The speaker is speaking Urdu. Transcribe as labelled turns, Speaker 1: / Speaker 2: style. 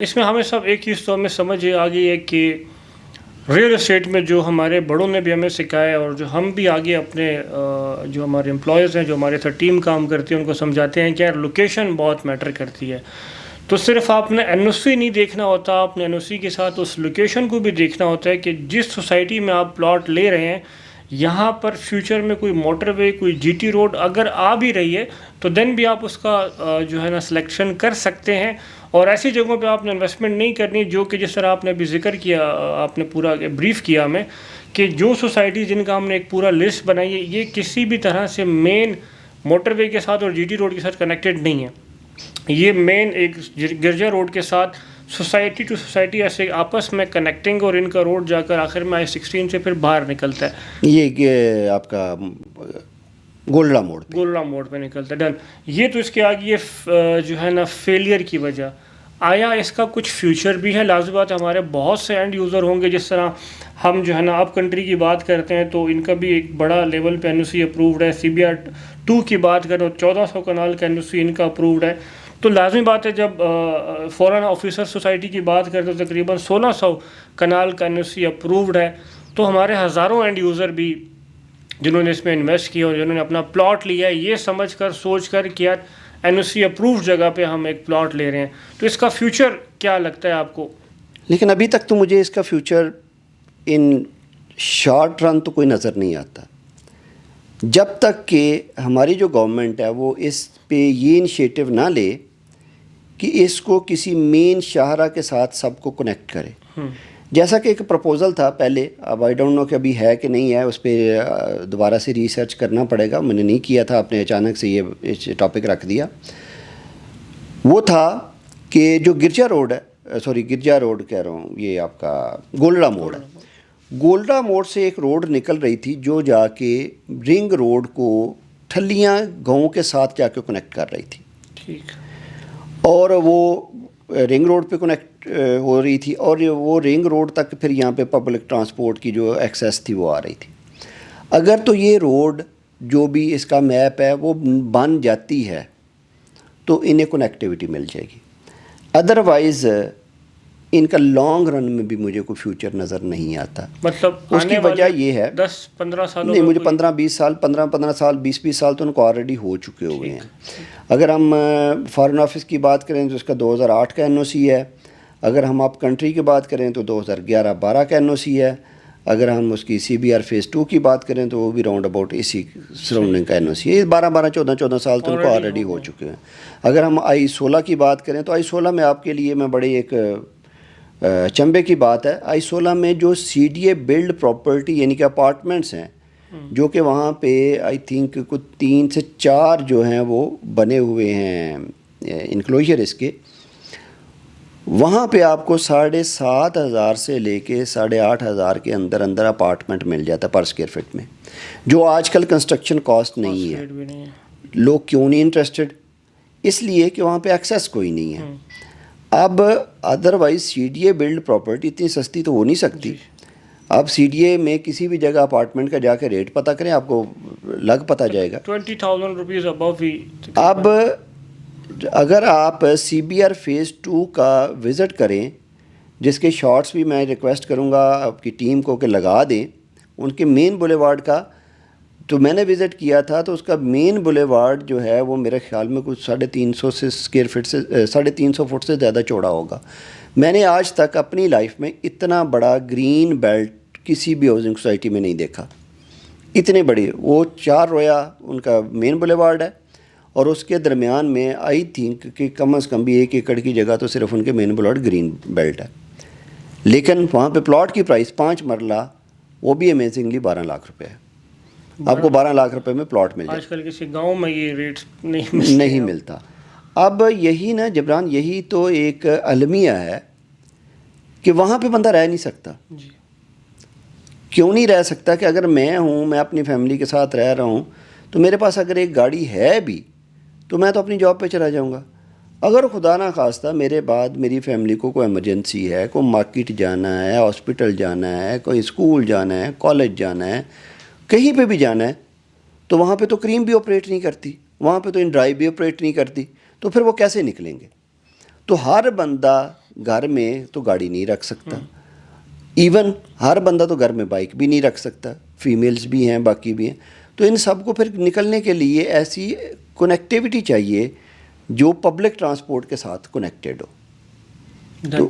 Speaker 1: اس میں ہمیں سب ایک چیز تو ہمیں سمجھ آ گئی ہے کہ ریئل اسٹیٹ میں جو ہمارے بڑوں نے بھی ہمیں سکھایا ہے اور جو ہم بھی آگے اپنے جو ہمارے امپلائیز ہیں جو ہمارے ساتھ ٹیم کام کرتی ہے ان کو سمجھاتے ہیں کہ یار لوکیشن بہت میٹر کرتی ہے. تو صرف آپ نے این او سی نہیں دیکھنا ہوتا, آپ نے این او سی کے ساتھ اس لوکیشن کو بھی دیکھنا ہوتا ہے کہ جس سوسائٹی میں آپ پلاٹ لے رہے ہیں یہاں پر فیوچر میں کوئی موٹر وے, کوئی جی ٹی روڈ اگر آ بھی رہی ہے تو دین بھی آپ اس کا جو ہے نا سلیکشن کر سکتے ہیں. اور ایسی جگہوں پہ آپ نے انویسٹمنٹ نہیں کرنی جو کہ جس طرح آپ نے ابھی ذکر کیا, آپ نے پورا بریف کیا ہمیں کہ جو سوسائٹی جن کا ہم نے ایک پورا لسٹ بنائی ہے یہ کسی بھی طرح سے مین موٹر وے کے ساتھ اور جی ٹی روڈ کے ساتھ کنیکٹڈ نہیں ہے. یہ مین ایک گرجا روڈ کے ساتھ سوسائٹی ٹو سوسائٹی ایسے آپس میں کنیکٹنگ, اور ان کا روڈ جا کر آخر میں I-16 سے پھر باہر نکلتا ہے.
Speaker 2: یہ آپ کا گولڈا موڑ
Speaker 1: پہ نکلتا ہے. ڈن. یہ تو اس کے آگے یہ جو ہے نا فیلئر کی وجہ, آیا اس کا کچھ فیوچر بھی ہے؟ لازم بات ہمارے بہت سے اینڈ یوزر ہوں گے, جس طرح ہم جو ہے نا اپ کنٹری کی بات کرتے ہیں تو ان کا بھی ایک بڑا لیول پہ این او سی اپرووڈ ہے. CBR2 کی بات کریں تو 1400 کنال کا این او سی ان کا اپرووڈ ہے. تو لازمی بات ہے جب فورن آفیسر سوسائٹی کی بات کرتے تو تقریباً 1600 کنال کا این او سی اپرووڈ ہے. تو ہمارے ہزاروں اینڈ یوزر بھی جنہوں نے اس میں انویسٹ کیا اور جنہوں نے اپنا پلاٹ لیا ہے یہ سمجھ کر سوچ کر کہ یار این او سی اپرووڈ جگہ پہ ہم ایک پلاٹ لے رہے ہیں, تو اس کا فیوچر کیا لگتا ہے آپ کو؟
Speaker 2: لیکن ابھی تک تو مجھے اس کا فیوچر ان شارٹ رن تو کوئی نظر نہیں آتا, جب تک کہ ہماری جو گورنمنٹ ہے وہ اس پہ یہ انیشیٹو نہ لے کہ اس کو کسی مین شاہراہ کے ساتھ سب کو کنیکٹ کرے. جیسا کہ ایک پرپوزل تھا پہلے, اب آئی ڈونٹ نو کہ ابھی ہے کہ نہیں ہے, اس پہ دوبارہ سے ریسرچ کرنا پڑے گا, میں نے نہیں کیا تھا, آپ نے اچانک سے یہ ٹاپک رکھ دیا. وہ تھا کہ جو گرجا روڈ کہہ رہا ہوں, یہ آپ کا گولڈا موڑ ہے. گولڈا موڑ سے ایک روڈ نکل رہی تھی جو جا کے رنگ روڈ کو ٹھلیاں گاؤں کے ساتھ جا کے کنیکٹ کر رہی تھی.
Speaker 1: ٹھیک.
Speaker 2: اور وہ رنگ روڈ پہ کنیکٹ ہو رہی تھی, اور وہ رنگ روڈ تک پھر یہاں پہ پبلک ٹرانسپورٹ کی جو ایکسیس تھی وہ آ رہی تھی. اگر تو یہ روڈ جو بھی اس کا میپ ہے وہ بن جاتی ہے تو انہیں کنیکٹیوٹی مل جائے گی. ادروائز ان کا لانگ رن میں بھی مجھے کوئی فیوچر نظر نہیں آتا.
Speaker 1: مطلب
Speaker 2: اس کی وجہ یہ ہے
Speaker 1: 10-15 سالوں
Speaker 2: نہیں, مجھے 15-20 سال 15 سال 20 سال تو ان کو آلریڈی ہو چکے ہوئے ہیں. اگر ہم فارن آفس کی بات کریں تو اس کا 2008 کا این او سی ہے. اگر ہم آپ کنٹری کی بات کریں تو 2011-12 کا این او سی ہے. اگر ہم اس کی CBR Phase 2 کی بات کریں تو وہ بھی راؤنڈ اباؤٹ اسی سراؤنڈنگ کا این او سی ہے. 14 سال تو ان کو آلریڈی ہو چکے ہیں. اگر ہم I-16 کی بات کریں تو I-16 میں آپ کے لیے میں بڑے ایک چنبے کی بات ہے. I-16 میں جو CDA بلڈ پراپرٹی یعنی کہ اپارٹمنٹس ہیں جو کہ وہاں پہ آئی تھنک کچھ 3 سے 4 جو ہیں وہ بنے ہوئے ہیں انکلوجر اس کے, وہاں پہ آپ کو 7,500 سے لے کے 8,500 کے اندر اپارٹمنٹ مل جاتا ہے پر اسکوائر فٹ میں, جو آج کل کنسٹرکشن کاسٹ نہیں ہے. لوگ کیوں نہیں انٹرسٹڈ؟ اس لیے کہ وہاں پہ ایکسیس کوئی نہیں ہے. اب ادروائز CDA بلڈ پراپرٹی اتنی سستی تو ہو نہیں سکتی. آپ CDA میں کسی بھی جگہ اپارٹمنٹ کا جا کے ریٹ پتہ کریں, آپ کو لگ پتہ جائے گا
Speaker 1: 20,000 روپیز ابو ہی.
Speaker 2: اب اگر آپ CBR Phase 2 کا وزٹ کریں, جس کے شارٹس بھی میں ریکویسٹ کروں گا آپ کی ٹیم کو کہ لگا دیں, ان کے مین بولیوارڈ کا تو میں نے وزٹ کیا تھا, تو اس کا مین بولیوارڈ جو ہے وہ میرے خیال میں کچھ 350 فٹ سے زیادہ چوڑا ہوگا. میں نے آج تک اپنی لائف میں اتنا بڑا گرین بیلٹ کسی بھی ہاؤسنگ سوسائٹی میں نہیں دیکھا. اتنے بڑے وہ 4 رویا ان کا مین بولیوارڈ ہے, اور اس کے درمیان میں آئی تھنک کہ کم از کم بھی 1 ایکڑ کی جگہ تو صرف ان کے مین بولیوارڈ گرین بیلٹ ہے. لیکن وہاں پہ پلاٹ کی پرائس 5 مرلہ وہ بھی امیزنگلی 12 لاکھ روپے ہے. آپ کو 12 لاکھ روپے میں پلاٹ مل جائے.
Speaker 1: آج کل کسی گاؤں میں یہ ریٹ
Speaker 2: نہیں ملتا. اب یہی نا جبران, یہی تو ایک المیہ ہے کہ وہاں پہ بندہ رہ نہیں سکتا. کیوں نہیں رہ سکتا؟ کہ اگر میں ہوں, میں اپنی فیملی کے ساتھ رہ رہا ہوں, تو میرے پاس اگر ایک گاڑی ہے بھی تو میں تو اپنی جاب پہ چلا جاؤں گا. اگر خدا نہ خواستہ میرے بعد میری فیملی کو کوئی ایمرجنسی ہے, کوئی مارکیٹ جانا ہے, ہاسپٹل جانا ہے, کوئی اسکول جانا ہے, کالج جانا ہے, کہیں پہ بھی جانا ہے, تو وہاں پہ تو کریم بھی آپریٹ نہیں کرتی, وہاں پہ تو ان ڈرائیو بھی آپریٹ نہیں کرتی, تو پھر وہ کیسے نکلیں گے؟ تو ہر بندہ گھر میں تو گاڑی نہیں رکھ سکتا. ایون ہر بندہ تو گھر میں بائک بھی نہیں رکھ سکتا, فیمیلز بھی ہیں, باقی بھی ہیں. تو ان سب کو پھر نکلنے کے لیے ایسی کنیکٹیوٹی چاہیے جو پبلک ٹرانسپورٹ کے ساتھ کنیکٹیڈ ہو. تو